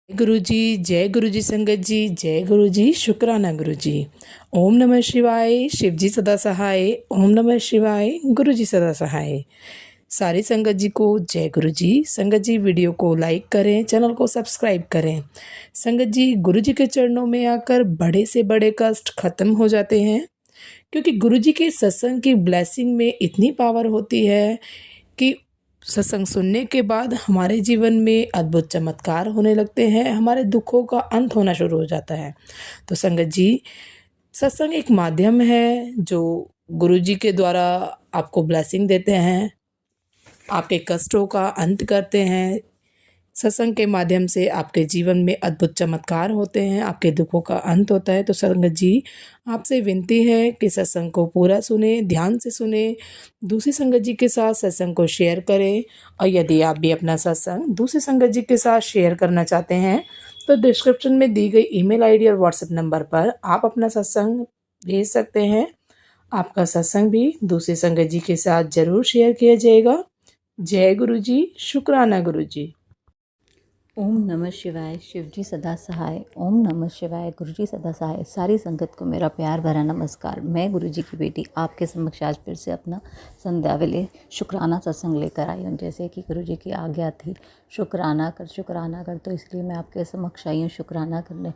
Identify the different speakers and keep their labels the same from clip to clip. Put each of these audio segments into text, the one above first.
Speaker 1: जय गुरु जी संगत जी, जय गुरु जी, शुक्राना गुरु जी। ओम नमः शिवाय, शिव जी सदा सहाय। ओम नमः शिवाय, गुरु जी सदा सहाय। सारी संगत जी को जय गुरु जी। संगत जी वीडियो को लाइक करें, चैनल को सब्सक्राइब करें। संगत जी गुरु जी के चरणों में आकर बड़े से बड़े कष्ट खत्म हो जाते हैं, क्योंकि गुरु जी के सत्संग की ब्लेसिंग में इतनी पावर होती है कि सत्संग सुनने के बाद हमारे जीवन में अद्भुत चमत्कार होने लगते हैं, हमारे दुखों का अंत होना शुरू हो जाता है। तो संगत जी, सत्संग एक माध्यम है जो गुरु जी के द्वारा आपको ब्लेसिंग देते हैं, आपके कष्टों का अंत करते हैं। सत्संग के माध्यम से आपके जीवन में अद्भुत चमत्कार होते हैं, आपके दुखों का अंत होता है। तो संगत जी, आपसे विनती है कि सत्संग को पूरा सुने, ध्यान से सुने, दूसरी संगत जी के साथ सत्संग को शेयर करें। और यदि आप भी अपना सत्संग दूसरी संगत जी के साथ शेयर करना चाहते हैं तो डिस्क्रिप्शन में दी गई ईमेल आईडी और व्हाट्सएप नंबर पर आप अपना सत्संग भेज सकते हैं। आपका सत्संग भी दूसरी संगत जी के साथ ज़रूर शेयर किया जाएगा। जय गुरु जी, शुक्राना गुरु जी।
Speaker 2: ओम नमः शिवाय, शिव जी सदा सहाय। ओम नमः शिवाय, गुरु जी सदा सहाय। सारी संगत को मेरा प्यार भरा नमस्कार। मैं गुरु जी की बेटी आपके समक्ष आज फिर से अपना संध्या वेले शुक्राना सत्संग लेकर आई हूँ। जैसे कि गुरु जी की आज्ञा थी, शुक्राना कर, तो इसलिए मैं आपके समक्ष आई हूँ शुक्राना करने।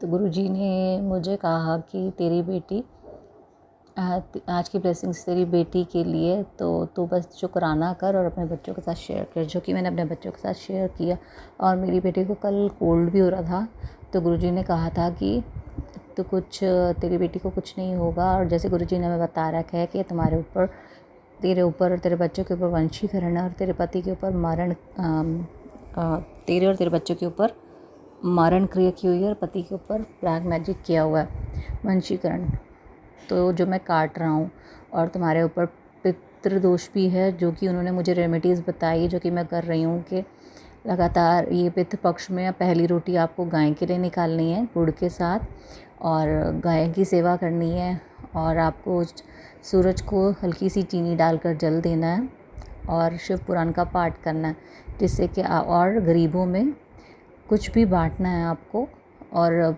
Speaker 2: तो गुरु जी ने मुझे कहा कि तेरी बेटी आज की ब्लेसिंग्स तेरी बेटी के लिए, तो तू बस शुक्राना कर और अपने बच्चों के साथ शेयर कर, जो कि मैंने अपने बच्चों के साथ शेयर किया। और मेरी बेटी को कल कोल्ड भी हो रहा था, तो गुरुजी ने कहा था कि तो तेरी बेटी को कुछ नहीं होगा। और जैसे गुरुजी ने हमें बता रखा है कि तेरे ऊपर और तेरे बच्चों के ऊपर वंशीकरण है, और तेरे पति के ऊपर तेरे और तेरे बच्चों के ऊपर मारण क्रिया की हुई है, और पति के ऊपर ब्लैक मैजिक किया हुआ है, वंशीकरण। तो जो मैं काट रहा हूँ, और तुम्हारे ऊपर पितृ दोष भी है, जो कि उन्होंने मुझे रेमेडीज़ बताई, जो कि मैं कर रही हूँ कि लगातार ये पितृ पक्ष में पहली रोटी आपको गाय के लिए निकालनी है गुड़ के साथ, और गाय की सेवा करनी है, और आपको सूरज को हल्की सी चीनी डालकर जल देना है, और शिव पुराण का पाठ करना है, जिससे कि और गरीबों में कुछ भी बांटना है आपको। और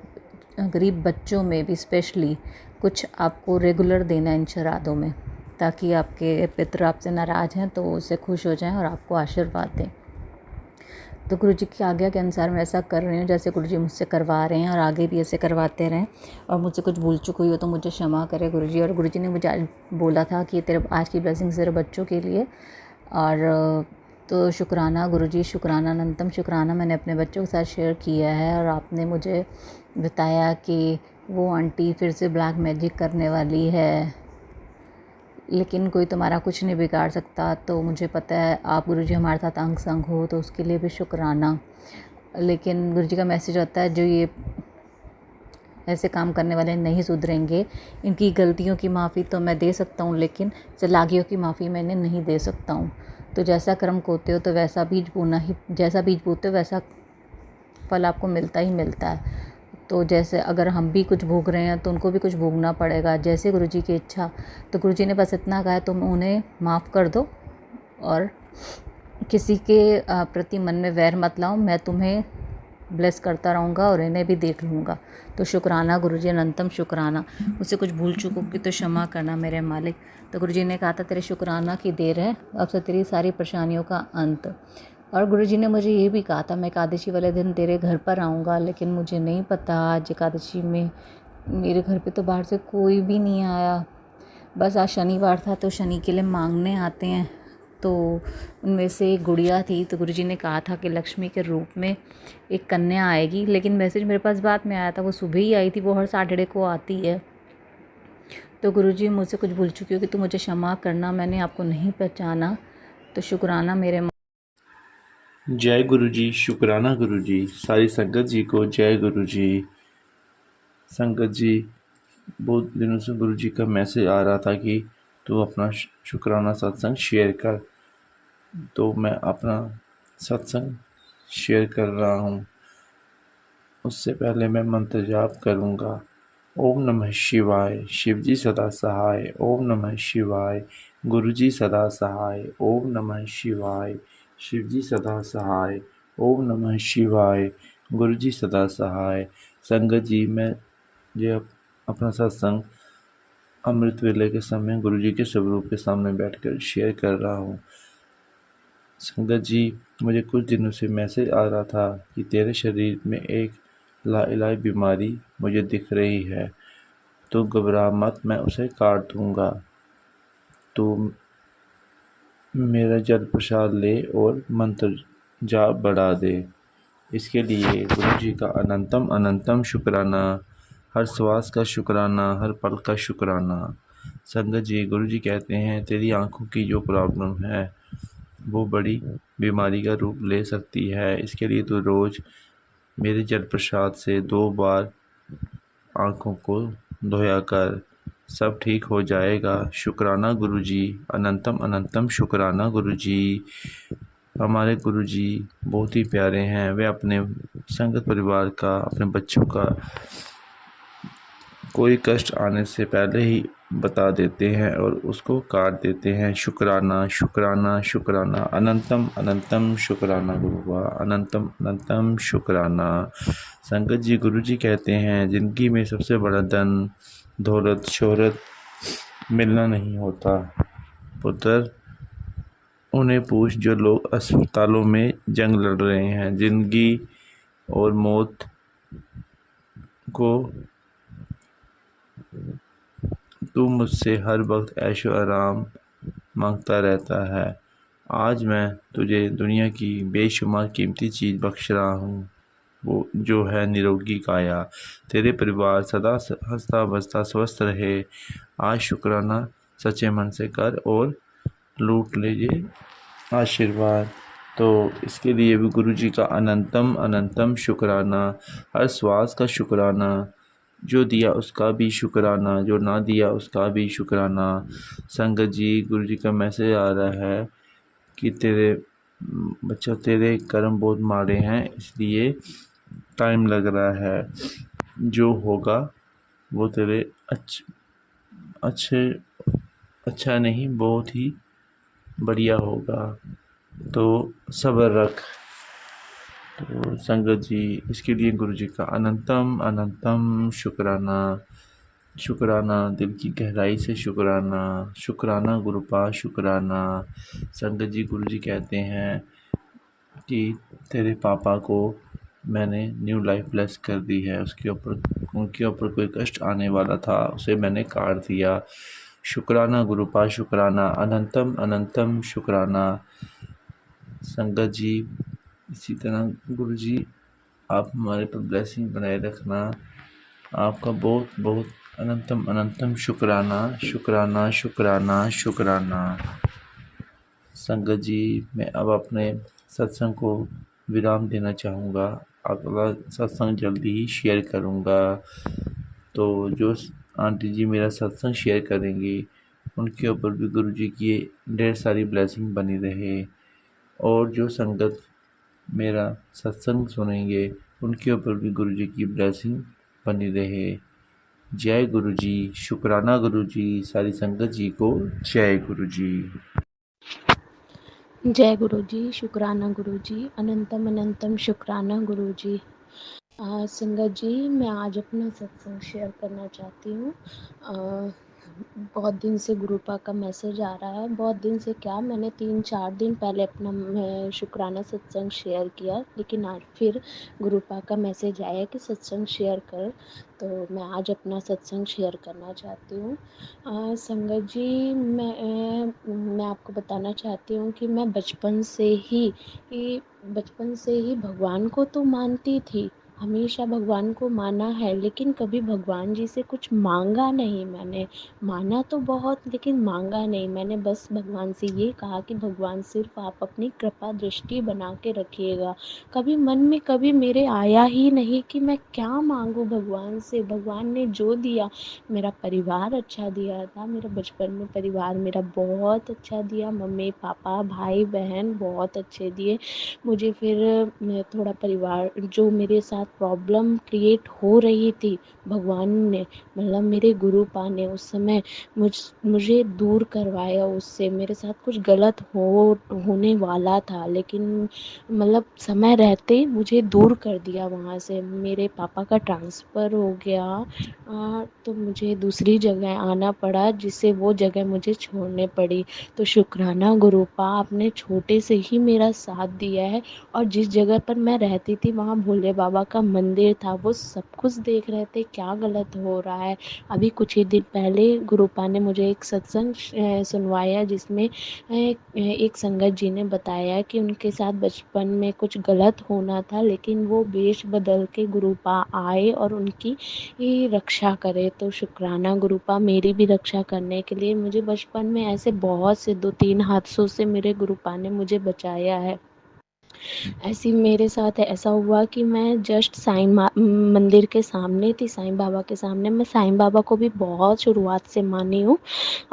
Speaker 2: गरीब बच्चों में भी स्पेशली कुछ आपको रेगुलर देना है इन श्राद्धों में, ताकि आपके पितृ आपसे नाराज़ हैं तो उससे खुश हो जाएं और आपको आशीर्वाद दें। तो गुरु जी की आज्ञा के अनुसार मैं ऐसा कर रही हूँ, जैसे गुरु जी मुझसे करवा रहे हैं, और आगे भी ऐसे करवाते रहें। और मुझसे कुछ भूल चुक हुई हो तो मुझे क्षमा करे गुरु जी। और गुरु जी ने मुझे आज बोला था कि तेरे आज की ब्लेसिंग तेरे बच्चों के लिए। और तो शुक्राना गुरु जी, शुक्राना अनंतम शुक्राना मैंने अपने बच्चों के साथ शेयर किया है। और आपने मुझे बताया कि वो आंटी फिर से ब्लैक मैजिक करने वाली है, लेकिन कोई तुम्हारा कुछ नहीं बिगाड़ सकता। तो मुझे पता है आप गुरुजी हमारे साथ अंग संग हो, तो उसके लिए भी शुक्राना। लेकिन गुरुजी का मैसेज होता है, जो ये ऐसे काम करने वाले नहीं सुधरेंगे, इनकी गलतियों की माफ़ी तो मैं दे सकता हूँ, लेकिन चालाकियों की माफ़ी मैंने नहीं दे सकता हूँ। तो जैसा कर्म बोते हो तो वैसा बीज बोना ही, जैसा बीज बोते हो वैसा फल आपको मिलता ही मिलता है। तो जैसे अगर हम भी कुछ भोग रहे हैं तो उनको भी कुछ भोगना पड़ेगा, जैसे गुरुजी की इच्छा। तो गुरुजी ने बस इतना कहा है, तुम उन्हें माफ़ कर दो और किसी के प्रति मन में वैर मत लाओ, मैं तुम्हें ब्लेस करता रहूँगा और इन्हें भी देख लूँगा। तो शुक्राना गुरुजी, अनंतम शुक्राना। मुझसे कुछ भूल चूक होगी तो क्षमा करना मेरे मालिक। तो गुरुजी ने कहा था, तेरे शुक्राना की देर है, अब से तेरी सारी परेशानियों का अंत। और गुरुजी ने मुझे ये भी कहा था, मैं एकादशी वाले दिन तेरे घर पर आऊँगा, लेकिन मुझे नहीं पता आज एकादशी में मेरे घर पे तो बाहर से कोई भी नहीं आया। बस आज शनिवार था तो शनि के लिए मांगने आते हैं, तो उनमें से एक गुड़िया थी। तो गुरुजी ने कहा था कि लक्ष्मी के रूप में एक कन्या आएगी, लेकिन मैसेज मेरे पास बाद में आया था, वो सुबह ही आई थी, वो हर सैटरडे को आती है। तो गुरुजी मुझसे कुछ भूल चुकी हो कि तो मुझे क्षमा करना, मैंने आपको नहीं पहचाना। तो शुक्राना मेरे।
Speaker 3: जय गुरु जी, शुक्राना गुरु जी। सारी संगत जी को जय गुरु जी। संगत जी, बहुत दिनों से गुरु जी का मैसेज आ रहा था कि तू अपना शुक्राना सत्संग शेयर कर, तो मैं अपना सत्संग शेयर कर रहा हूँ। उससे पहले मैं मंत्र जाप करूँगा। ओम नमः शिवाय, शिव जी सदा सहाय। ओम नमः शिवाय, गुरु जी सदा सहाय। ओम नमः शिवाय, शिव जी सदा सहाय। ओम नमः शिवाय, गुरु जी सदा सहाय। संगत जी, मैं जो अपना सत्संग अमृत वेले के समय गुरु जी के स्वरूप के सामने बैठकर शेयर कर रहा हूँ। संगत जी, मुझे कुछ दिनों से मैसेज आ रहा था कि तेरे शरीर में एक लाइलाज बीमारी मुझे दिख रही है, तो घबरा मत, मैं उसे काट दूंगा। तो मेरा जल प्रसाद ले और मंत्र जाप बढ़ा दे। इसके लिए गुरु जी का अनंतम अनंतम शुक्राना, हर श्वास का शुक्राना, हर पल का शुक्राना। संगत जी, गुरु जी कहते हैं तेरी आंखों की जो प्रॉब्लम है वो बड़ी बीमारी का रूप ले सकती है। इसके लिए तो रोज़ मेरे जल प्रसाद से 2 बार आँखों को धोया कर, सब ठीक हो जाएगा। शुक्राना गुरुजी, अनंतम अनंतम शुक्राना गुरुजी। हमारे गुरुजी बहुत ही प्यारे हैं। वे अपने संगत परिवार का, अपने बच्चों का कोई कष्ट आने से पहले ही बता देते हैं और उसको काट देते हैं। शुक्राना शुक्राना शुक्राना, अनंतम अनंतम शुक्राना गुरुआ, अनंतम अनंतम शुक्राना। संगत जी, गुरु जी कहते हैं ज़िंदगी में सबसे बड़ा धन दौलत शोहरत मिलना नहीं होता। पुत्र, उन्हें पूछ जो लोग अस्पतालों में जंग लड़ रहे हैं। ज़िंदगी और मौत को तू मुझसे हर वक्त ऐशो आराम मांगता रहता है। आज मैं तुझे दुनिया की बेशुमार कीमती चीज़ बख्श रहा हूँ, वो जो है निरोगी काया। तेरे परिवार सदा हंसता बसता स्वस्थ रहे। आज शुक्राना सच्चे मन से कर और लूट लीजिए आशीर्वाद। तो इसके लिए भी गुरु जी का अनंतम अनंतम शुक्राना, हर श्वास का शुक्राना, जो दिया उसका भी शुक्राना, जो ना दिया उसका भी शुक्राना। संगत जी, गुरु जी का मैसेज आ रहा है कि तेरे बच्चा, तेरे कर्म बहुत माड़े हैं, इसलिए टाइम लग रहा है। जो होगा वो तेरे अच्छे अच्छा नहीं, बहुत ही बढ़िया होगा, तो सब्र रख। तो संगत जी, इसके लिए गुरु जी का अनंतम अनंतम शुक्राना। शुक्राना, दिल की गहराई से शुक्राना। शुक्राना गुरुपा, शुक्राना। संगत जी, गुरु जी कहते हैं कि तेरे पापा को मैंने न्यू लाइफ ब्लेस कर दी है। उनके ऊपर कोई कष्ट आने वाला था, उसे मैंने काट दिया। शुक्राना गुरुपा, शुक्राना, अनंतम अनंतम शुक्राना। संगत जी, इसी तरह गुरु जी आप हमारे पर ब्लेसिंग बनाए रखना। आपका बहुत बहुत अनंतम अनंतम शुक्राना शुक्राना शुक्राना शुक्राना। संगत जी, मैं अब अपने सत्संग को विराम देना चाहूँगा। अगला सत्संग जल्दी ही शेयर करूँगा। तो जो आंटी जी मेरा सत्संग शेयर करेंगी, उनके ऊपर भी गुरु जी की ढेर सारी ब्लेसिंग बनी रहे। और जो संगत मेरा सत्संग सुनेंगे, उनके ऊपर भी गुरु जी की ब्लेसिंग बनी रहे। जय गुरु जी। शुक्राना गुरु जी। सारी संगत जी को जय गुरु जी।
Speaker 4: जय गुरु जी। शुक्राना गुरु जी, अनंतम अनंतम शुक्राना गुरु जी। संगत जी, मैं आज अपना सत्संग शेयर करना चाहती हूँ। बहुत दिन से गुरुपा का मैसेज आ रहा है। बहुत दिन से क्या, मैंने 3-4 दिन पहले अपना शुक्राना सत्संग शेयर किया, लेकिन आज फिर गुरुपा का मैसेज आया कि सत्संग शेयर कर, तो मैं आज अपना सत्संग शेयर करना चाहती हूँ। संगत जी, मैं आपको बताना चाहती हूँ कि मैं बचपन से ही भगवान को तो मानती थी, हमेशा भगवान को माना है, लेकिन कभी भगवान जी से कुछ मांगा नहीं। मैंने माना तो बहुत, लेकिन मांगा नहीं। मैंने बस भगवान से ये कहा कि भगवान सिर्फ आप अपनी कृपा दृष्टि बना के रखिएगा। कभी मन में कभी मेरे आया ही नहीं कि मैं क्या मांगूं भगवान से। भगवान ने जो दिया, मेरा परिवार अच्छा दिया था। मेरा बचपन में परिवार मेरा बहुत अच्छा दिया, मम्मी पापा भाई बहन बहुत अच्छे दिए मुझे। फिर मैं थोड़ा परिवार जो मेरे साथ साथ प्रॉब्लम क्रिएट हो रही थी, भगवान ने मतलब मेरे गुरुपा ने उस समय मुझे दूर करवाया उससे। मेरे साथ कुछ गलत होने वाला था, लेकिन मतलब समय रहते ही मुझे दूर कर दिया वहाँ से। मेरे पापा का ट्रांसफ़र हो गया, तो मुझे दूसरी जगह आना पड़ा, जिससे वो जगह मुझे छोड़नी पड़ी। तो शुक्राना गुरुपा, आपने छोटे से ही मेरा साथ दिया है। और जिस जगह पर मैं रहती थी वहाँ भोले बाबा का मंदिर था, वो सब कुछ देख रहे थे क्या गलत हो रहा है। अभी कुछ ही दिन पहले गुरुपा ने मुझे एक सत्संग सुनवाया, जिसमें एक संगत जी ने बताया कि उनके साथ बचपन में कुछ गलत होना था, लेकिन वो वेश बदल के गुरुपा आए और उनकी रक्षा करे। तो शुक्राना गुरुपा, मेरी भी रक्षा करने के लिए। मुझे बचपन में ऐसे बहुत से 2-3 हादसों से मेरे गुरुपा ने मुझे बचाया है। ऐसे ही मेरे साथ ऐसा हुआ कि मैं जस्ट मंदिर के सामने थी, साईं बाबा के सामने। मैं साईं बाबा को भी बहुत शुरुआत से मानी हूँ।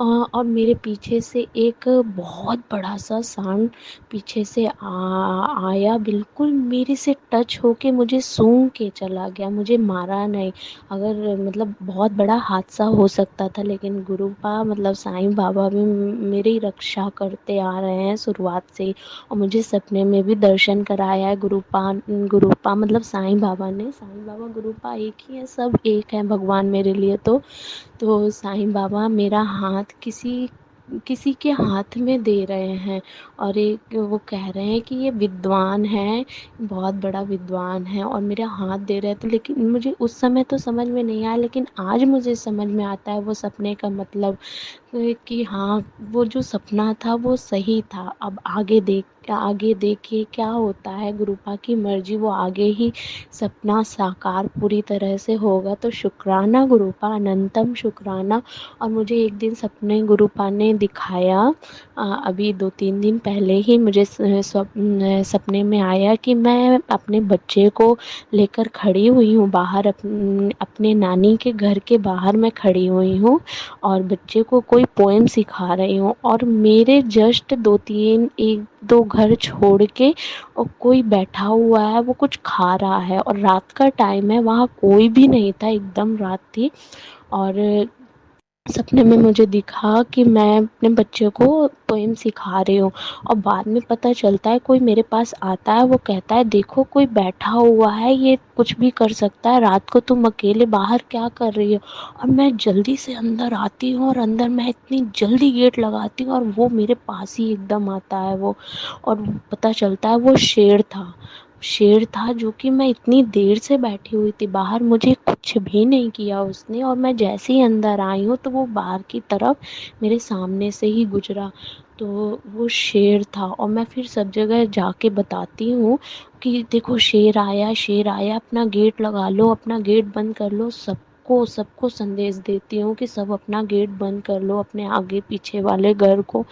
Speaker 4: और मेरे पीछे से एक बहुत बड़ा सा सांड पीछे से आया, बिल्कुल मेरे से टच होके मुझे सूंघ के चला गया, मुझे मारा नहीं। अगर मतलब बहुत बड़ा हादसा हो सकता था, लेकिन गुरुपा मतलब साईं बाबा भी मेरी रक्षा करते आ रहे हैं शुरुआत से ही। और मुझे सपने में भी दर्शन कराया है गुरुपा मतलब साईं बाबा ने। साईं बाबा गुरुपा एक ही है, सब एक है भगवान मेरे लिए। तो साईं बाबा मेरा हाथ किसी किसी के हाथ में दे रहे हैं, और एक वो कह रहे हैं कि ये विद्वान है, बहुत बड़ा विद्वान है, और मेरा हाथ दे रहे थे। लेकिन मुझे उस समय तो समझ में नहीं आया, लेकिन आज मुझे समझ में आता है वो सपने का मतलब, कि हाँ, वो जो सपना था वो सही था। अब आगे देखिए क्या होता है, गुरुपा की मर्जी, वो आगे ही सपना साकार पूरी तरह से होगा। तो शुक्राना गुरुपा, अनंतम शुक्राना। और मुझे एक दिन सपने गुरुपा ने दिखाया, अभी 2-3 दिन पहले ही मुझे सपने में आया कि मैं अपने बच्चे को लेकर खड़ी हुई हूँ बाहर, अपने नानी के घर के बाहर मैं खड़ी हुई हूँ, और बच्चे को कोई पोएम सिखा रही हूँ। और मेरे जस्ट 1-2 घर छोड़ के और कोई बैठा हुआ है, वो कुछ खा रहा है, और रात का टाइम है, वहाँ कोई भी नहीं था, एकदम रात थी। और सपने में मुझे दिखा कि मैं अपने बच्चे को पोएम सिखा रही हूँ। और बाद में पता चलता है कोई मेरे पास आता है, वो कहता है देखो कोई बैठा हुआ है, ये कुछ भी कर सकता है, रात को तुम अकेले बाहर क्या कर रही हो। और मैं जल्दी से अंदर आती हूँ, और अंदर मैं इतनी जल्दी गेट लगाती हूँ, और वो मेरे पास ही एकदम आता है वो। और पता चलता है वो शेर था, जो कि मैं इतनी देर से बैठी हुई थी बाहर, मुझे कुछ भी नहीं किया उसने। और मैं जैसे ही अंदर आई हूँ तो वो बाहर की तरफ मेरे सामने से ही गुजरा। तो वो शेर था। और मैं फिर सब जगह जाके बताती हूँ कि देखो शेर आया, अपना गेट लगा लो, अपना गेट बंद कर लो। सबको सबको संदेश देती हूँ कि सब अपना गेट बंद कर लो, अपने आगे पीछे वाले घर को।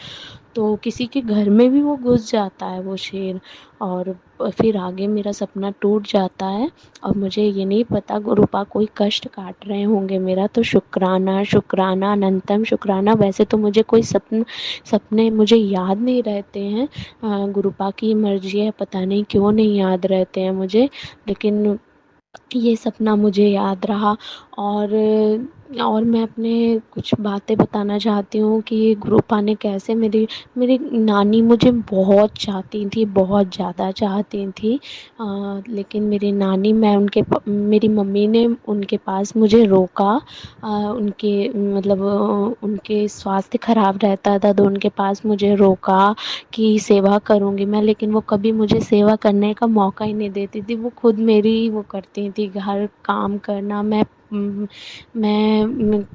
Speaker 4: तो किसी के घर में भी वो घुस जाता है वो शेर, और फिर आगे मेरा सपना टूट जाता है। और मुझे ये नहीं पता गुरुपा कोई कष्ट काट रहे होंगे मेरा। तो शुक्राना शुक्राना अनंतम शुक्राना। वैसे तो मुझे कोई सपने मुझे याद नहीं रहते हैं, गुरुपा की मर्जी है, पता नहीं क्यों नहीं याद रहते हैं मुझे, लेकिन ये सपना मुझे याद रहा। और मैं अपने कुछ बातें बताना चाहती हूँ कि गुरुपा ने कैसे मेरी नानी मुझे बहुत चाहती थी, बहुत ज़्यादा चाहती थी। लेकिन मेरी मम्मी ने उनके पास मुझे रोका। उनके मतलब उनके स्वास्थ्य ख़राब रहता था, तो उनके पास मुझे रोका कि सेवा करूँगी मैं, लेकिन वो कभी मुझे सेवा करने का मौका ही नहीं देती थी। वो खुद मेरी वो करती थी, घर काम करना। मैं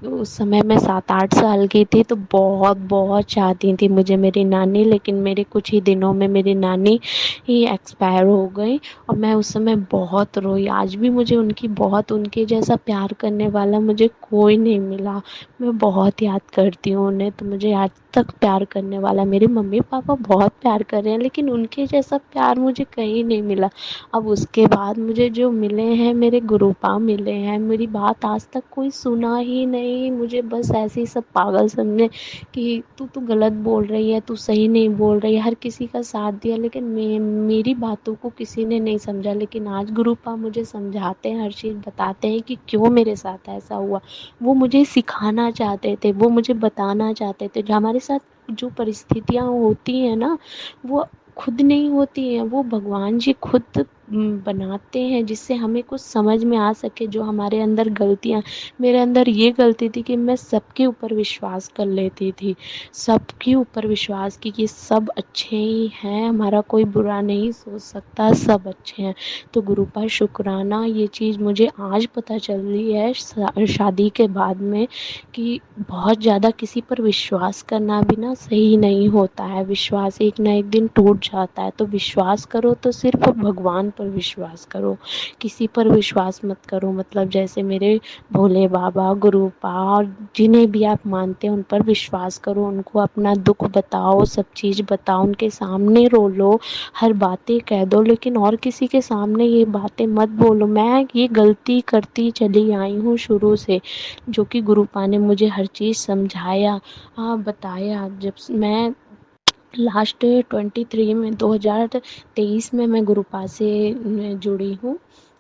Speaker 4: उस समय मैं 7-8 साल की थी, तो बहुत बहुत चाहती थी मुझे मेरी नानी, लेकिन मेरे कुछ ही दिनों में मेरी नानी ही एक्सपायर हो गई। और मैं उस समय बहुत रोई। आज भी मुझे उनके जैसा प्यार करने वाला मुझे कोई नहीं मिला। मैं बहुत याद करती हूँ उन्हें, तो मुझे आज तक प्यार करने वाला। मेरे मम्मी पापा बहुत प्यार कर रहे हैं, लेकिन उनके जैसा प्यार मुझे कहीं नहीं मिला। अब उसके बाद मुझे जो मिले हैं, मेरे गुरुपा मिले हैं। मेरी बात आज तक कोई सुना ही नहीं, मुझे बस ऐसे ही सब पागल समझे कि तू गलत बोल रही है, तू सही नहीं बोल रही है। हर किसी का साथ दिया, लेकिन मेरी बातों को किसी ने नहीं समझा। लेकिन आज गुरुपा मुझे समझाते हैं, हर चीज़ बताते हैं कि क्यों मेरे साथ ऐसा हुआ। वो मुझे सिखाना चाहते थे, वो मुझे बताना चाहते थे। जो हमारे साथ जो परिस्थितियाँ होती हैं ना, वो खुद नहीं होती हैं, वो भगवान जी खुद बनाते हैं, जिससे हमें कुछ समझ में आ सके जो हमारे अंदर गलतियाँ। मेरे अंदर ये गलती थी कि मैं सबके ऊपर विश्वास कर लेती थी, सबके ऊपर विश्वास कि सब अच्छे ही हैं, हमारा कोई बुरा नहीं सोच सकता, सब अच्छे हैं। तो गुरुपा शुक्राना, ये चीज़ मुझे आज पता चल रही है शादी के बाद में, कि बहुत ज़्यादा किसी पर विश्वास करना भी ना सही नहीं होता है। विश्वास एक ना एक दिन टूट जाता है। तो विश्वास करो तो सिर्फ भगवान पर विश्वास करो, किसी पर विश्वास मत करो। मतलब जैसे मेरे भोले बाबा, गुरुपा, और जिन्हें भी आप मानते हैं उन पर विश्वास करो, उनको अपना दुख बताओ, सब चीज़ बताओ, उनके सामने रो लो, हर बातें कह दो, लेकिन और किसी के सामने ये बातें मत बोलो। मैं ये गलती करती चली आई हूँ शुरू से, जो कि गुरुपा ने मुझे हर चीज़ समझाया, बताया। जब मैं लास्ट 23 में 2023 में मैं गुरुपा से जुड़ी हूँ।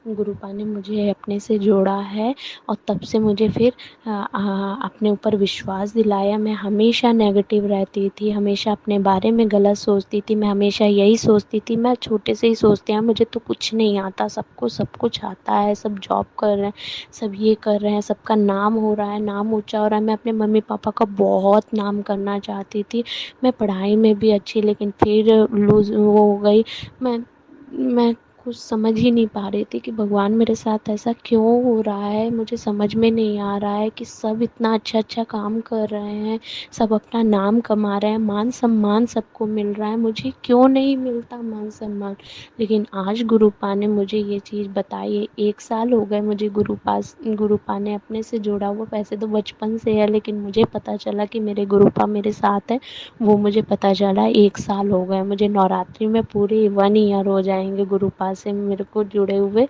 Speaker 4: गुरुपा ने मुझे अपने से जोड़ा है, और तब से मुझे फिर अपने ऊपर विश्वास दिलाया। मैं हमेशा नेगेटिव रहती थी, हमेशा अपने बारे में गलत सोचती थी। मैं हमेशा यही सोचती थी, मैं छोटे से ही सोचती हूँ मुझे तो कुछ नहीं आता, सबको सब कुछ आता है, सब जॉब कर रहे हैं, सब ये कर रहे हैं, सबका नाम हो रहा है, नाम ऊँचा हो रहा है। मैं अपने मम्मी पापा का बहुत नाम करना चाहती थी। मैं पढ़ाई में भी अच्छी, लेकिन फिर लूज़ वो हो गई। मैं कुछ समझ ही नहीं पा रही थी कि भगवान मेरे साथ ऐसा क्यों हो रहा है। मुझे समझ में नहीं आ रहा है कि सब इतना अच्छा काम कर रहे हैं, सब अपना नाम कमा रहे हैं, मान सम्मान सबको मिल रहा है, मुझे क्यों नहीं मिलता मान सम्मान। लेकिन आज गुरुपा ने मुझे ये चीज़ बताई है। 1 साल हो गए मुझे गुरुपा ने अपने से जोड़ा हुआ। वैसे तो बचपन से है, लेकिन मुझे पता चला कि मेरे गुरुपा मेरे साथ है, वो मुझे पता चला 1 साल हो गए। मुझे नवरात्रि में पूरे 1 ईयर हो जाएंगे गुरुपा से मेरे को जुड़े हुए।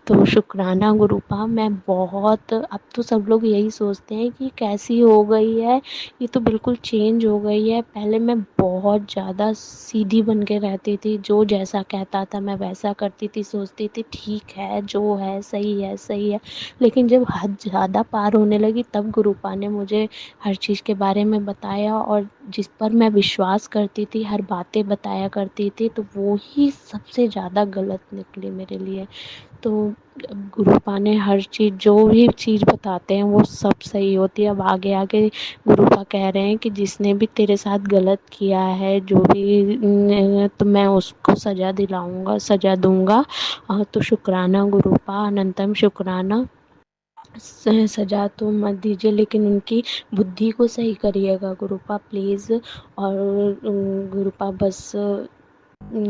Speaker 4: तो शुक्राना गुरुपा। मैं बहुत, अब तो सब लोग यही सोचते हैं कि कैसी हो गई है, ये तो बिल्कुल चेंज हो गई है। पहले मैं बहुत ज़्यादा सीधी बन के रहती थी, जो जैसा कहता था मैं वैसा करती थी, सोचती थी ठीक है, जो है सही है सही है। लेकिन जब हद ज़्यादा पार होने लगी, तब गुरुपा ने मुझे हर चीज़ के बारे में बताया, और जिस पर मैं विश्वास करती थी, हर बातें बताया करती थी, तो वो ही सबसे ज़्यादा गलत निकली मेरे लिए। तो गुरुपा ने हर चीज़, जो भी चीज़ बताते हैं वो सब सही होती है। अब आगे आगे गुरुपा कह रहे हैं कि जिसने भी तेरे साथ गलत किया है, जो भी तो मैं उसको सज़ा दिलाऊंगा, सज़ा दूंगा। तो शुक्राना गुरुपा, अनंतम शुक्राना। सज़ा तो मत दीजिए, लेकिन उनकी बुद्धि को सही करिएगा गुरुपा प्लीज़। और गुरुपा बस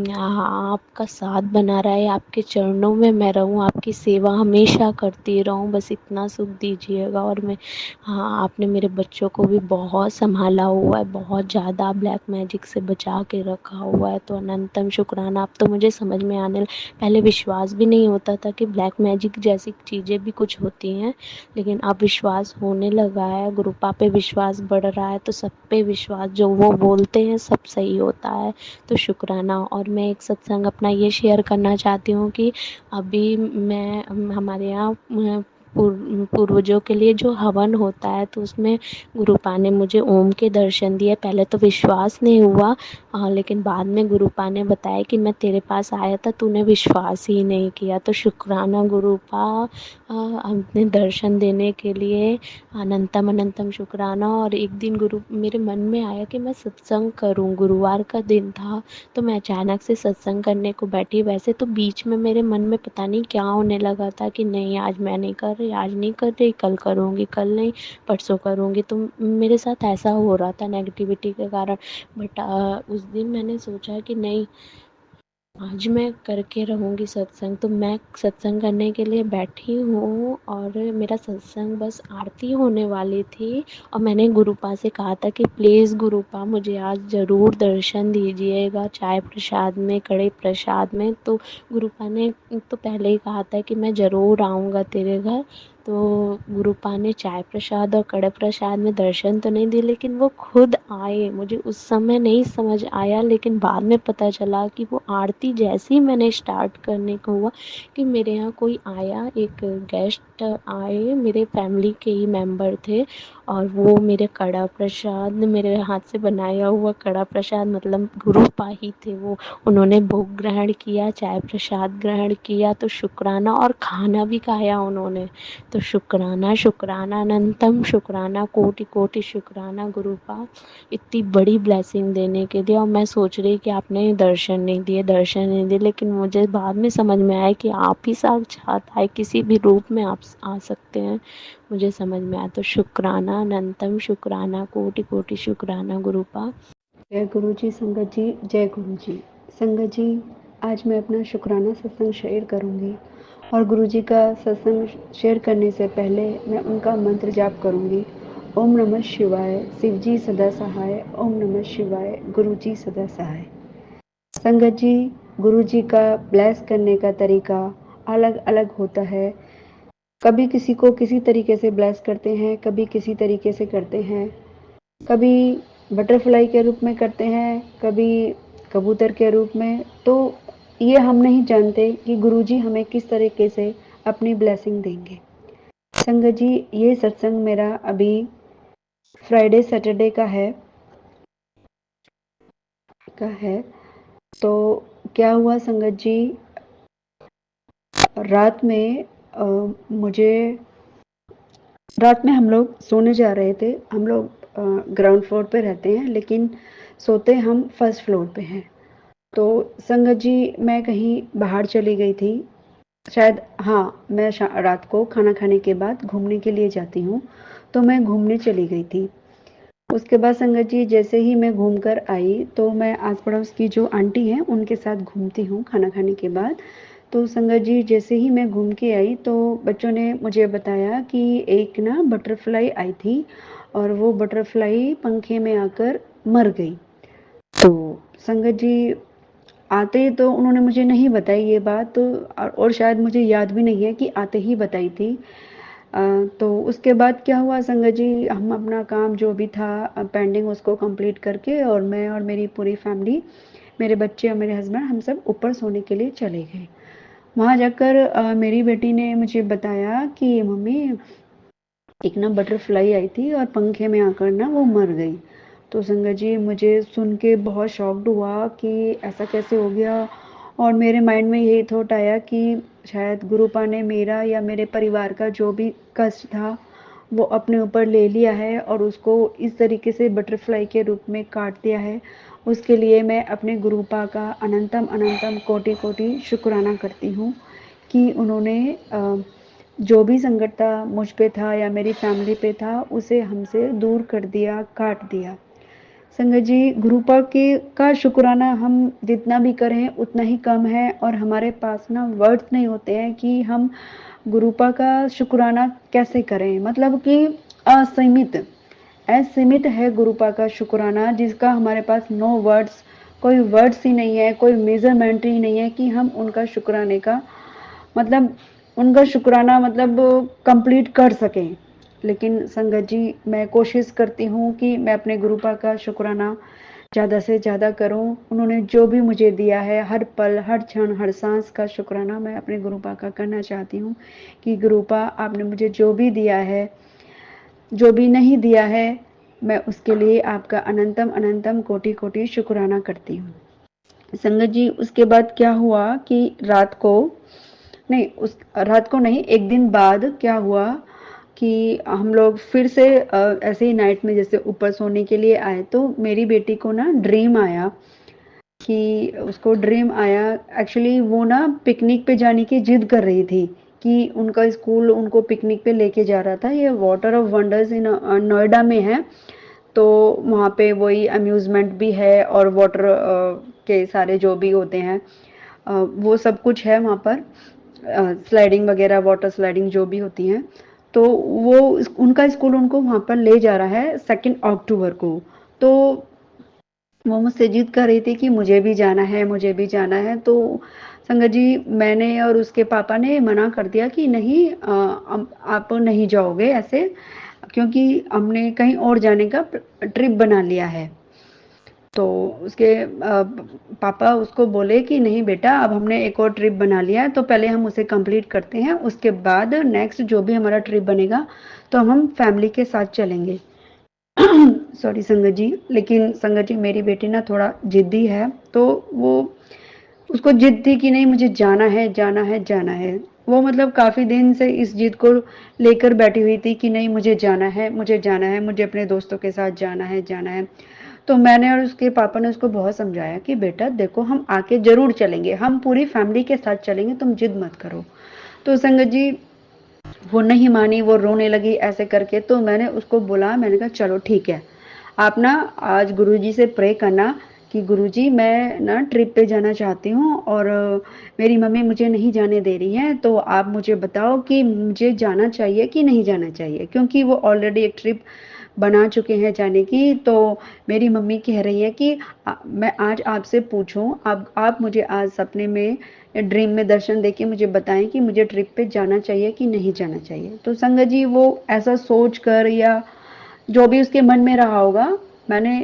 Speaker 4: आपका साथ बना रहे, आपके चरणों में मैं रहूँ, आपकी सेवा हमेशा करती रहूँ, बस इतना सुख दीजिएगा। और मैं, हाँ, आपने मेरे बच्चों को भी बहुत संभाला हुआ है, बहुत ज़्यादा ब्लैक मैजिक से बचा के रखा हुआ है। तो अनंतम शुक्राना। अब तो मुझे समझ में पहले विश्वास भी नहीं होता था कि ब्लैक मैजिक जैसी चीज़ें भी कुछ होती हैं, लेकिन अब विश्वास होने लगा है। गुरुपा पे विश्वास बढ़ रहा है, तो सब पे विश्वास, जो वो बोलते हैं सब सही होता है। तो शुक्राना। और मैं एक सत्संग अपना ये शेयर करना चाहती हूँ कि अभी मैं, हमारे यहाँ पूर्वजों के लिए जो हवन होता है, तो उसमें गुरुपा ने मुझे ओम के दर्शन दिए। पहले तो विश्वास नहीं हुआ, लेकिन बाद में गुरुपा ने बताया कि मैं तेरे पास आया था, तूने विश्वास ही नहीं किया। तो शुक्राना गुरुपा, अपने दर्शन देने के लिए अनंतम अनंतम शुक्राना। और एक दिन गुरु मेरे मन में आया कि मैं सत्संग करूं, गुरुवार का दिन था, तो मैं अचानक से सत्संग करने को बैठी। वैसे तो बीच में मेरे मन में पता नहीं क्या होने लगा था कि नहीं, आज मैं नहीं कर रही, आज नहीं कर रही, कल करूँगी, कल नहीं, परसों करूँगी। तो मेरे साथ ऐसा हो रहा था नेगेटिविटी के कारण। बट उस दिन मैंने सोचा कि नहीं, आज मैं करके रहूँगी सत्संग। तो मैं सत्संग करने के लिए बैठी हूँ और मेरा सत्संग बस आरती होने वाली थी और मैंने गुरुपा से कहा था कि प्लीज़ गुरुपा मुझे आज ज़रूर दर्शन दीजिएगा चाय प्रसाद में, कड़े प्रसाद में। तो गुरुपा ने तो पहले ही कहा था कि मैं ज़रूर आऊँगा तेरे घर। तो गुरुपा ने चाय प्रसाद और कड़े प्रसाद में दर्शन तो नहीं दिए, लेकिन वो खुद आए। मुझे उस समय नहीं समझ आया, लेकिन बाद में पता चला कि वो आरती जैसे ही मैंने स्टार्ट करने को हुआ कि मेरे यहाँ कोई आया, एक गेस्ट आए, मेरे फैमिली के ही मेंबर थे और वो मेरे कड़ा प्रसाद, मेरे हाथ से बनाया हुआ कड़ा प्रसाद, मतलब गुरुपा ही थे वो, उन्होंने भोग ग्रहण किया, चाय प्रसाद ग्रहण किया, तो शुक्राना और खाना भी खाया उन्होंने। तो शुक्राना शुक्राना अनंतम शुक्राना, कोटि कोटि शुक्राना गुरुपा, इतनी बड़ी ब्लेसिंग देने के लिए। और मैं सोच रही कि आपने दर्शन नहीं दिए, दर्शन नहीं दिए, लेकिन मुझे बाद में समझ में आया कि आप ही साक्षात आए, किसी भी रूप में आप आ सकते हैं। मुझे समझ में आया। तो शुक्राना अनंतम शुक्राना, कोटि कोटि शुक्राना गुरुपा।
Speaker 5: जय गुरु जी। संगत जी, जय गुरु जी। संगत जी, आज मैं अपना शुक्राना सत्संग शेयर करूंगी और गुरु जी का सत्संग शेयर करने से पहले मैं उनका मंत्र जाप करूंगी। ओम नमः शिवाय, शिव जी सदा सहाय। ओम नमः शिवाय, गुरु जी सदा सहाय। संगत जी, गुरु जी का ब्लेस करने का तरीका अलग अलग होता है। कभी किसी को किसी तरीके से ब्लेस करते हैं, कभी किसी तरीके से करते हैं, कभी बटरफ्लाई के रूप में करते हैं, कभी कबूतर के रूप में। तो ये हम नहीं जानते कि गुरुजी हमें किस तरीके से अपनी ब्लेसिंग देंगे। संगत जी, ये सत्संग मेरा अभी फ्राइडे सैटरडे का है। तो क्या हुआ संगत जी, रात में रात में हम लोग सोने जा रहे थे। हम लोग ग्राउंड फ्लोर पे रहते हैं, लेकिन सोते हम फर्स्ट फ्लोर पे हैं। तो संगत जी, मैं कहीं बाहर चली गई थी शायद। हाँ, मैं रात को खाना खाने के बाद घूमने के लिए जाती हूँ, तो मैं घूमने चली गई थी। उसके बाद संगत जी, जैसे ही मैं घूम कर आई तो मैं आस पड़ोस की जो आंटी हैं उनके साथ घूमती हूँ खाना खाने के बाद। तो संगत जी, जैसे ही मैं घूम के आई तो बच्चों ने मुझे बताया कि एक ना बटरफ्लाई आई थी और वो बटरफ्लाई पंखे में आकर मर गई। तो संगत जी, आते ही तो उन्होंने मुझे नहीं बताई ये बात, तो और शायद मुझे याद भी नहीं है कि आते ही बताई थी। तो उसके बाद क्या हुआ संगत जी, हम अपना काम जो भी था पेंडिंग उसको कंप्लीट करके और मैं और मेरी पूरी फैमिली, मेरे बच्चे और मेरे हस्बैंड, हम सब ऊपर सोने के लिए चले गए। वहाँ जाकर मेरी बेटी ने मुझे बताया कि मम्मी, एक ना बटरफ्लाई आई थी और पंखे में आकर ना वो मर गई। तो संगत जी, मुझे सुन के बहुत शॉक्ड हुआ कि ऐसा कैसे हो गया। और मेरे माइंड में यही थॉट आया कि शायद गुरुपा ने मेरा या मेरे परिवार का जो भी कष्ट था वो अपने ऊपर ले लिया है और उसको इस तरीके से बटरफ्लाई के रूप में काट दिया है। उसके लिए मैं अपने गुरुपा का अनंतम अनंतम कोटि कोटि शुक्राना करती हूँ कि उन्होंने जो भी संकट था मुझ पे था या मेरी फैमिली पे था, उसे हमसे दूर कर दिया, काट दिया। संगत जी, गुरुपा के का शुक्राना हम जितना भी करें उतना ही कम है और हमारे पास ना वर्ड्स नहीं होते हैं कि हम गुरुपा का शुक्राना कैसे करें। मतलब कि असीमित असीमित है गुरुपा का शुक्राना, जिसका हमारे पास नो वर्ड्स, कोई वर्ड्स ही नहीं है, कोई मेजरमेंट ही नहीं है कि हम उनका शुक्राने का मतलब उनका शुक्राना मतलब कंप्लीट कर सकें। लेकिन संगत जी, मैं कोशिश करती हूँ कि मैं अपने गुरुपा का शुक्राना ज़्यादा से ज़्यादा करूँ। उन्होंने जो भी मुझे दिया है, हर पल, हर क्षण, हर सांस का शुक्राना मैं अपने गुरुपा का करना चाहती हूँ कि गुरुपा, आपने मुझे जो भी दिया है, जो भी नहीं दिया है, मैं उसके लिए आपका अनंतम अनंतम कोटि कोटि शुक्राना करती हूँ। संगत जी, उसके बाद क्या हुआ कि रात को नहीं, एक दिन बाद क्या हुआ कि हम लोग फिर से ऐसे ही नाइट में जैसे ऊपर सोने के लिए आए तो मेरी बेटी को ना ड्रीम आया कि उसको ड्रीम आया। एक्चुअली वो ना पिकनिक पे जाने की जिद कर रही थी कि उनका स्कूल उनको पिकनिक पे लेके जा रहा था। ये water of wonders in Noida में है, तो वहाँ पे वही अम्यूज़मेंट भी है और वाटर के सारे जो भी होते हैं वो सब कुछ है वहाँ पर, स्लाइडिंग वगैरह, वाटर स्लाइडिंग जो भी होती हैं। तो वो उनका स्कूल उनको वहाँ पर ले जा रहा है 2 अक्टूबर को। तो वो मुझसे जिद कर रही थी कि मुझे भी जाना है, मुझे भी जाना है। तो संगत जी, मैंने और उसके पापा ने मना कर दिया कि नहीं, आप नहीं जाओगे ऐसे, क्योंकि हमने कहीं और जाने का ट्रिप बना लिया है। तो उसके पापा उसको बोले कि नहीं बेटा, अब हमने एक और ट्रिप बना लिया है, तो पहले हम उसे कंप्लीट करते हैं, उसके बाद नेक्स्ट जो भी हमारा ट्रिप बनेगा तो हम फैमिली के साथ चलेंगे। सॉरी संगत जी, लेकिन संगत जी मेरी बेटी ना थोड़ा जिद्दी है, तो वो उसको जिद थी कि नहीं मुझे जाना है, जाना है, जाना है। वो मतलब काफ़ी दिन से इस जिद को लेकर बैठी हुई थी कि नहीं मुझे जाना है, मुझे जाना है, मुझे अपने दोस्तों के साथ जाना है, जाना है। तो मैंने और उसके पापा ने उसको बहुत समझाया कि बेटा देखो, हम आके ज़रूर चलेंगे, हम पूरी फैमिली के साथ चलेंगे, तुम जिद मत करो। तो संगत जी, वो नहीं मानी, वो रोने लगी ऐसे करके। तो मैंने उसको बोला, मैंने कहा चलो ठीक है, आप ना आज गुरुजी से प्रे करना कि गुरुजी मैं ना ट्रिप पे जाना चाहती हूँ और मेरी मम्मी मुझे नहीं जाने दे रही है, तो आप मुझे बताओ कि मुझे जाना चाहिए कि नहीं जाना चाहिए, क्योंकि वो ऑलरेडी एक ट्रिप बना चुके हैं जाने की। तो मेरी मम्मी कह रही है कि मैं आज आपसे पूछूं, आप मुझे आज सपने में, ड्रीम में दर्शन देके मुझे बताएं कि मुझे ट्रिप पे जाना चाहिए कि नहीं जाना चाहिए। तो संगत जी, वो ऐसा सोच कर या जो भी उसके मन में रहा होगा, मैंने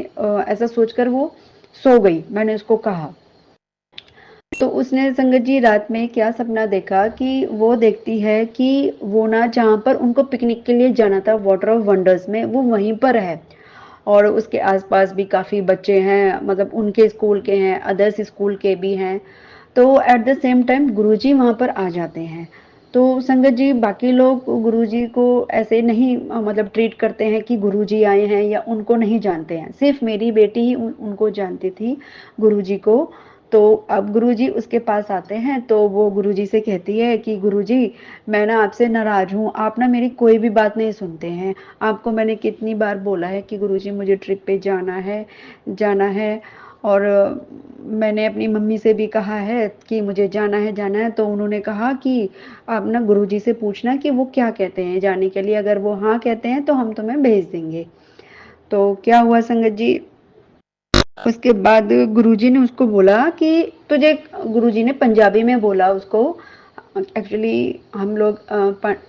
Speaker 5: ऐसा सोचकर वो सो गई, मैंने उसको कहा। तो उसने संगत जी रात में क्या सपना देखा कि वो देखती है कि वो ना जहाँ पर उनको पिकनिक के लिए जाना था वाटर ऑफ वंडर्स में, वो वहीं पर है और उसके आसपास भी काफ़ी बच्चे हैं, मतलब उनके स्कूल के हैं, अदर्स स्कूल के भी हैं। तो एट द सेम टाइम गुरुजी वहाँ पर आ जाते हैं। तो संगत जी, बाकी लोग गुरुजी को ऐसे नहीं मतलब ट्रीट करते हैं कि गुरुजी आए हैं या उनको नहीं जानते हैं, सिर्फ मेरी बेटी ही उनको जानती थी, गुरुजी को। तो अब गुरुजी उसके पास आते हैं तो वो गुरुजी से कहती है कि गुरुजी, मैं ना आपसे नाराज हूँ, आप ना मेरी कोई भी बात नहीं सुनते हैं। आपको मैंने कितनी बार बोला है कि गुरुजी मुझे ट्रिप पे जाना है, जाना है। और मैंने अपनी मम्मी से भी कहा है कि मुझे जाना है, जाना है। तो उन्होंने कहा कि आप ना गुरुजी से पूछना कि वो क्या कहते हैं जाने के लिए, अगर वो हाँ कहते हैं तो हम तुम्हें भेज देंगे। तो क्या हुआ संगत जी, उसके बाद गुरुजी ने उसको बोला कि तुझे, गुरुजी ने पंजाबी में बोला उसको, एक्चुअली हम लोग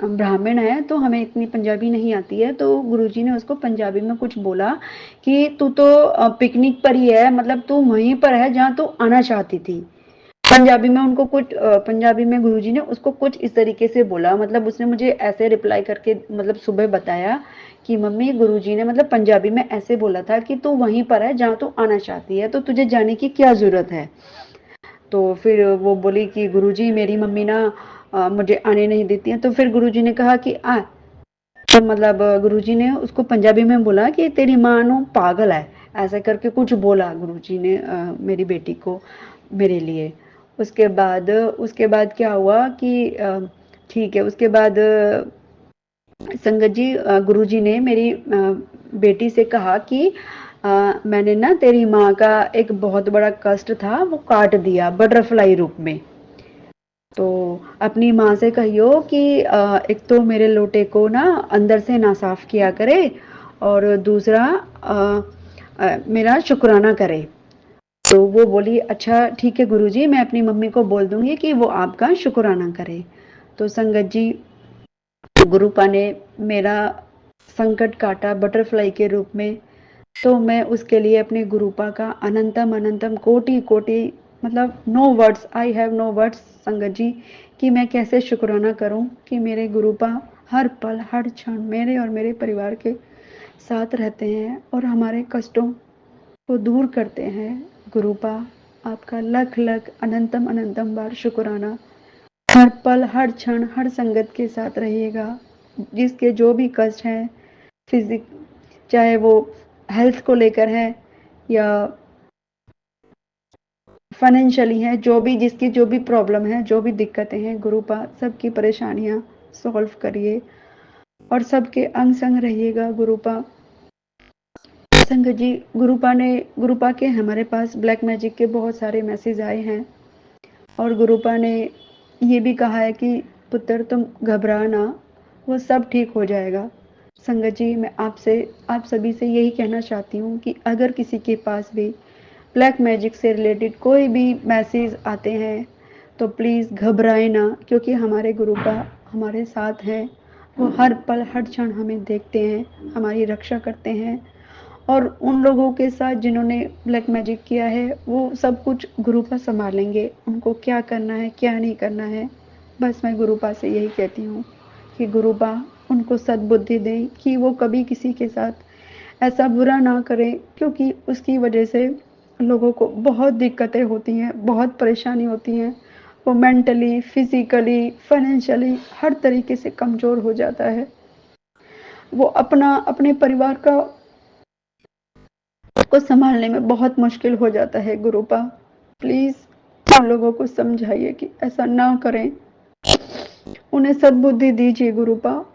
Speaker 5: ब्राह्मण हैं तो हमें इतनी पंजाबी नहीं आती है। तो गुरुजी ने उसको पंजाबी में कुछ बोला कि तू तो पिकनिक पर ही है, मतलब तू वहीं पर है जहाँ तू आना चाहती थी। पंजाबी में उनको कुछ पंजाबी में गुरुजी ने उसको कुछ इस तरीके से बोला, मतलब उसने मुझे ऐसे रिप्लाई करके मतलब सुबह बताया कि मम्मी, गुरुजी ने मतलब पंजाबी में ऐसे बोला था कि तू वहीं पर है जहाँ तू आना चाहती है, तो तुझे जाने की क्या ज़रूरत है। तो फिर वो बोली कि गुरुजी, मेरी मम्मी ना मुझे आने नहीं देती है। तो फिर गुरुजी ने कहा कि आ, तो मतलब गुरुजी ने उसको पंजाबी में बोला कि तेरी माँ नो पागल है, ऐसा करके कुछ बोला गुरुजी ने मेरी बेटी को, मेरे लिए। उसके बाद क्या हुआ कि ठीक है, उसके बाद संगत जी, गुरुजी ने मेरी बेटी से कहा कि मैंने ना तेरी माँ का एक बहुत बड़ा कष्ट था वो काट दिया बटरफ्लाई रूप में। तो अपनी माँ से कहियो कि एक तो मेरे लोटे को ना अंदर से ना साफ किया करे और दूसरा मेरा शुक्राना करे। तो वो बोली अच्छा ठीक है गुरुजी, मैं अपनी मम्मी को बोल दूंगी कि वो आपका शुक्राना करे। तो संगत जी, गुरुपा ने मेरा संकट काटा बटरफ्लाई के रूप में। तो मैं उसके लिए अपने गुरुपा का अनंतम अनंतम कोटि कोटि, मतलब no words, I have no words संगत जी, कि मैं कैसे शुक्राना करूं कि मेरे गुरुपा हर पल हर क्षण मेरे और मेरे परिवार के साथ रहते हैं और हमारे कष्टों को दूर करते हैं। गुरुपा, आपका लख लख अनंतम अनंतम बार शुक्राना। हर पल हर क्षण हर संगत के साथ रहिएगा, जिसके जो भी कष्ट हैं, फिजिक, चाहे वो हेल्थ को लेकर है या फाइनेंशियली है, जो भी जिसकी जो भी प्रॉब्लम है, जो भी दिक्कतें हैं, गुरुपा सबकी परेशानियां सॉल्व करिए और सबके अंग संग रहिएगा। गुरुपा, संगत जी, गुरुपा के हमारे पास ब्लैक मैजिक के बहुत सारे मैसेज आए हैं और गुरुपा ने ये भी कहा है कि पुत्र तुम घबरा ना, वो सब ठीक हो जाएगा। संगत जी, मैं आपसे आप सभी से यही कहना चाहती हूँ कि अगर किसी के पास भी ब्लैक मैजिक से रिलेटेड कोई भी मैसेज आते हैं तो प्लीज़ घबराएं ना, क्योंकि हमारे गुरुपा हमारे साथ हैं। वो हर पल हर क्षण हमें देखते हैं, हमारी रक्षा करते हैं। और उन लोगों के साथ जिन्होंने ब्लैक मैजिक किया है वो सब कुछ गुरुपा संभालेंगे, उनको क्या करना है क्या नहीं करना है। बस मैं गुरुपा से यही कहती हूँ कि गुरुपा उनको सद्बुद्धि दें कि वो कभी किसी के साथ ऐसा बुरा ना करें, क्योंकि उसकी वजह से लोगों को बहुत दिक्कतें होती हैं, बहुत परेशानी होती हैं। वो मेंटली, फिजिकली, फाइनेंशियली हर तरीके से कमज़ोर हो जाता है। वो अपने परिवार को संभालने में बहुत मुश्किल हो जाता है। गुरुपा प्लीज़ उन लोगों को समझाइए कि ऐसा ना करें, उन्हें सद्बुद्धि दीजिए गुरुपा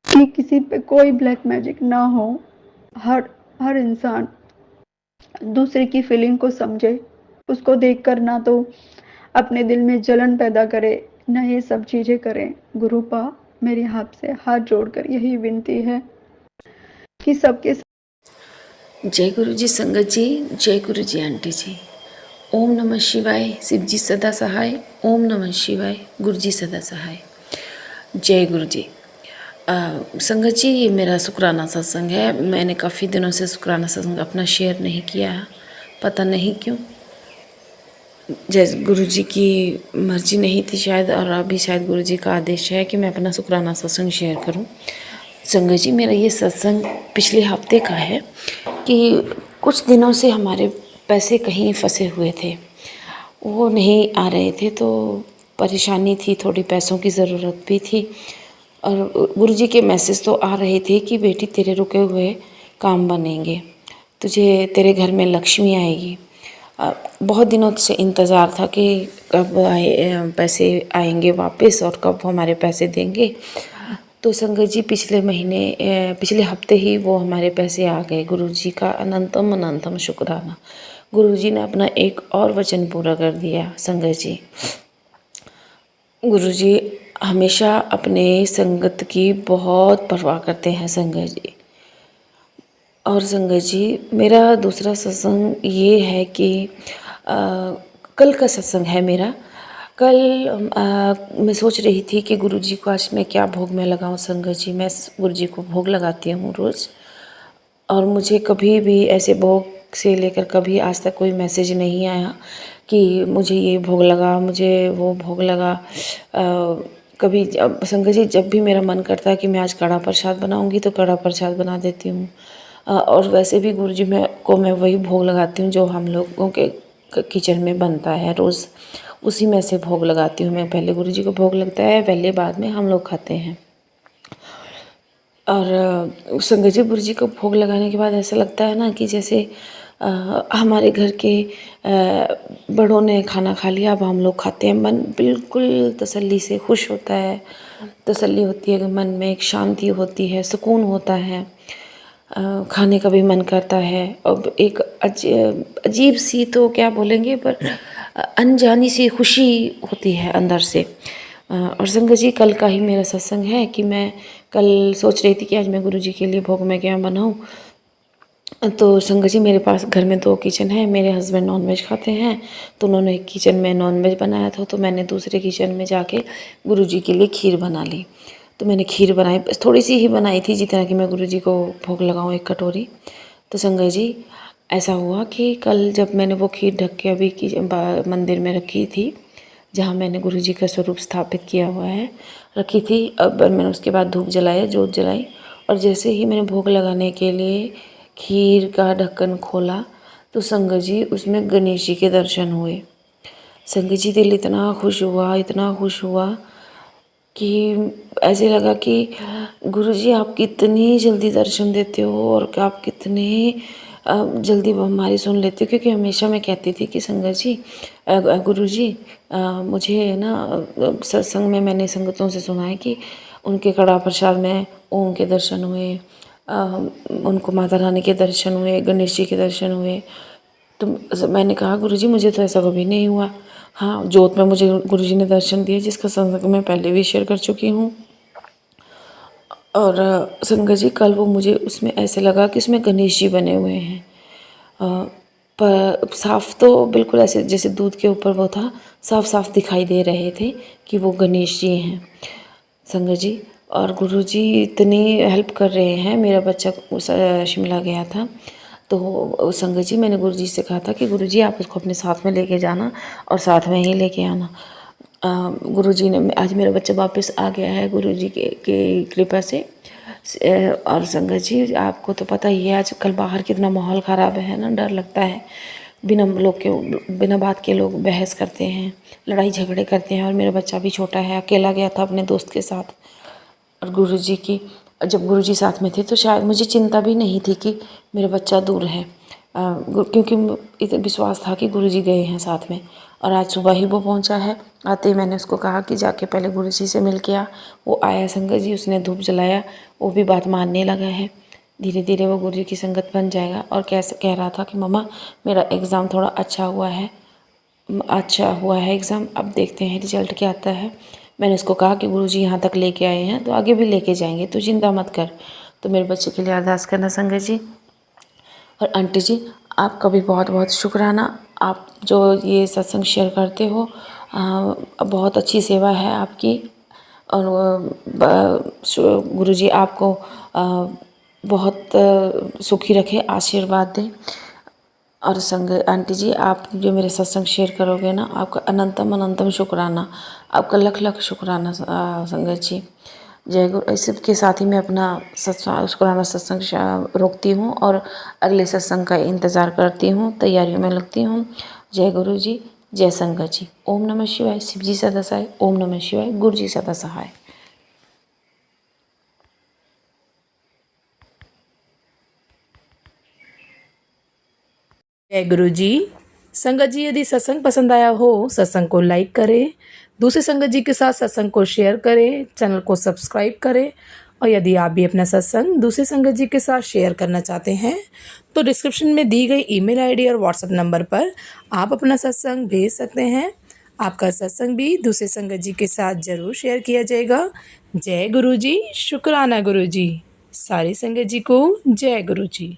Speaker 5: कि किसी पे कोई ब्लैक मैजिक ना हो। हर हर इंसान दूसरे की फीलिंग को समझे, उसको देखकर ना तो अपने दिल में जलन पैदा करे, ना ये सब चीज़ें करें। गुरुपा मेरी आपसे हाथ जोड़कर यही विनती है कि सबके
Speaker 6: जय गुरु जी संगत जी, जय गुरु जी आंटी जी। ओम नमः शिवाय, शिव जी सदा सहाय। ओम नमः शिवाय, गुरु जी सदा सहाय। जय गुरु जी। संगत जी, ये मेरा शुक्राना सत्संग है। मैंने काफ़ी दिनों से शुक्राना सत्संग अपना शेयर नहीं किया है, पता नहीं क्यों। जैसे गुरु जी की मर्जी नहीं थी शायद, और अभी शायद गुरु जी का आदेश है कि मैं अपना शुक्राना सत्संग शेयर करूं। संगत जी, मेरा ये सत्संग पिछले हफ्ते का है कि कुछ दिनों से हमारे पैसे कहीं फंसे हुए थे, वो नहीं आ रहे थे, तो परेशानी थी, थोड़ी पैसों की ज़रूरत भी थी। और गुरु जी के मैसेज तो आ रहे थे कि बेटी तेरे रुके हुए काम बनेंगे, तुझे तेरे घर में लक्ष्मी आएगी। बहुत दिनों से इंतज़ार था कि कब पैसे आएंगे वापस और कब हमारे पैसे देंगे। तो संगत जी, पिछले हफ्ते ही वो हमारे पैसे आ गए। गुरु जी का अनंतम अनंतम शुक्राना। गुरु जी ने अपना एक और वचन पूरा कर दिया। संगत जी, गुरु जी हमेशा अपने संगत की बहुत परवाह करते हैं। संगत जी, और संगत जी, मेरा दूसरा सत्संग ये है कि कल का सत्संग है मेरा। कल मैं सोच रही थी कि गुरु जी को आज मैं क्या भोग में लगाऊं। संगत जी, मैं गुरु जी को भोग लगाती हूँ रोज़, और मुझे कभी भी ऐसे भोग से लेकर कभी आज तक कोई मैसेज नहीं आया कि मुझे ये भोग लगा, मुझे वो भोग लगा। कभी संगत जी, जब भी मेरा मन करता है कि मैं आज कड़ा प्रसाद बनाऊंगी तो कड़ा प्रसाद बना देती हूँ। और वैसे भी गुरु जी मैं वही भोग लगाती हूँ जो हम लोगों के किचन में बनता है रोज़, उसी में से भोग लगाती हूँ मैं। पहले गुरु जी को भोग लगता है, पहले बाद में हम लोग खाते हैं। और संगत जी, गुरु जी को भोग लगाने के बाद ऐसा लगता है ना कि जैसे हमारे घर के बड़ों ने खाना खा लिया, अब हम लोग खाते हैं। मन बिल्कुल तसल्ली से खुश होता है, तसल्ली होती है, मन में एक शांति होती है, सुकून होता है, खाने का भी मन करता है। अब एक अजीब सी तो क्या बोलेंगे, पर अनजानी सी खुशी होती है अंदर से। और संगत जी, कल का ही मेरा सत्संग है कि मैं कल सोच रही थी कि आज मैं गुरु जी के लिए भोग में क्या बनाऊं। तो संगत जी, मेरे पास घर में 2 किचन है। मेरे हस्बैंड नॉनवेज खाते हैं, तो उन्होंने एक किचन में नॉनवेज बनाया था, तो मैंने दूसरे किचन में जाके गुरु जी के लिए खीर बना ली। तो मैंने खीर बनाई, बस थोड़ी सी ही बनाई थी जितना कि मैं गुरु जी को भोग लगाऊँ, 1 कटोरी। तो संगत जी, ऐसा हुआ कि कल जब मैंने वो खीर ढक के अभी मंदिर में रखी थी, जहाँ मैंने गुरु जी का स्वरूप स्थापित किया हुआ है, रखी थी। अब मैंने उसके बाद धूप जलाया, जोत जलाई, और जैसे ही मैंने भोग लगाने के लिए खीर का ढक्कन खोला तो संगत जी, उसमें गणेश जी के दर्शन हुए। संगत जी, दिल इतना खुश हुआ, इतना खुश हुआ कि ऐसे लगा कि गुरु जी आप कितनी जल्दी दर्शन देते हो और आप कितने जल्दी हमारी सुन लेते हो। क्योंकि हमेशा मैं कहती थी कि संगत जी, गुरु जी, मुझे ना सत्संग में मैंने संगतों से सुना है कि उनके कड़ा प्रसाद में ओम के दर्शन हुए, उनको माता रानी के दर्शन हुए, गणेश जी के दर्शन हुए। तो मैंने कहा गुरु जी, मुझे तो ऐसा कभी नहीं हुआ। हाँ, जोत में मुझे गुरुजी ने दर्शन दिए, जिसका सत्संग मैं पहले भी शेयर कर चुकी हूँ। और संगत जी, कल वो मुझे उसमें ऐसे लगा कि उसमें गणेश जी बने हुए हैं। पर साफ तो बिल्कुल ऐसे जैसे दूध के ऊपर वो था, साफ साफ दिखाई दे रहे थे कि वो गणेश जी हैं संगत जी। और गुरुजी इतनी हेल्प कर रहे हैं। मेरा बच्चा शिमला गया था, तो संगत जी मैंने गुरुजी से कहा था कि गुरुजी आप उसको अपने साथ में लेके जाना और साथ में ही लेके आना। गुरुजी ने, आज मेरा बच्चा वापस आ गया है गुरुजी के कृपा से। और संगत जी, आपको तो पता ही है आजकल बाहर कितना माहौल ख़राब है ना, डर लगता है। बिना बात के लोग बहस करते हैं, लड़ाई झगड़े करते हैं। और मेरा बच्चा भी छोटा है, अकेला गया था अपने दोस्त के साथ। और गुरुजी की, जब गुरुजी साथ में थे तो शायद मुझे चिंता भी नहीं थी कि मेरा बच्चा दूर है, क्योंकि विश्वास था कि गुरुजी गए हैं साथ में। और आज सुबह ही वो पहुंचा है। आते ही मैंने उसको कहा कि जाके पहले गुरुजी से मिल के आ। वो आया संगत जी, उसने धूप जलाया, वो भी बात मानने लगा है। धीरे धीरे वो गुरुजी की संगत बन जाएगा। और कैसे कह रहा था कि मम्मा मेरा एग्ज़ाम थोड़ा अच्छा हुआ है एग्ज़ाम, अब देखते हैं रिजल्ट क्या आता है। मैंने उसको कहा कि गुरुजी यहाँ तक लेके आए हैं तो आगे भी लेके जाएंगे, तो चिंता मत कर। तो मेरे बच्चे के लिए अरदास करना संगत जी। और आंटी जी, आपका भी बहुत बहुत शुक्राना, आप जो ये सत्संग शेयर करते हो, बहुत अच्छी सेवा है आपकी। और गुरुजी आपको बहुत सुखी रखे, आशीर्वाद दें। और आंटी जी, आप जो मेरे सत्संग शेयर करोगे ना, आपका अनंतम अनंतम शुक्राना, आपका लख लख शुक्राना संगत जी। जय गुरु। इसके साथ ही मैं अपना शुक्राना सत्संग रोकती हूँ और अगले सत्संग का इंतज़ार करती हूँ, तैयारियों में लगती हूँ। जय गुरु जी, जय संगत जी। ओम नमः शिवाय। शिव जी सदा सहाय। ओम नमः शिवाय। गुरु जी सदा सहाय।
Speaker 1: जय गुरु जी। संगत जी, यदि सत्संग पसंद आया हो, सत्संग को लाइक करें, दूसरे संगत जी के साथ सत्संग को शेयर करें, चैनल को सब्सक्राइब करें। और यदि आप भी अपना सत्संग दूसरे संगत जी के साथ शेयर करना चाहते हैं तो डिस्क्रिप्शन में दी गई ईमेल आईडी और व्हाट्सएप नंबर पर आप अपना सत्संग भेज सकते हैं। आपका सत्संग भी दूसरे संगत जी के साथ ज़रूर शेयर किया जाएगा। जय गुरु जी। शुक्राना गुरु जी। सारी संगत जी को जय गुरु जी।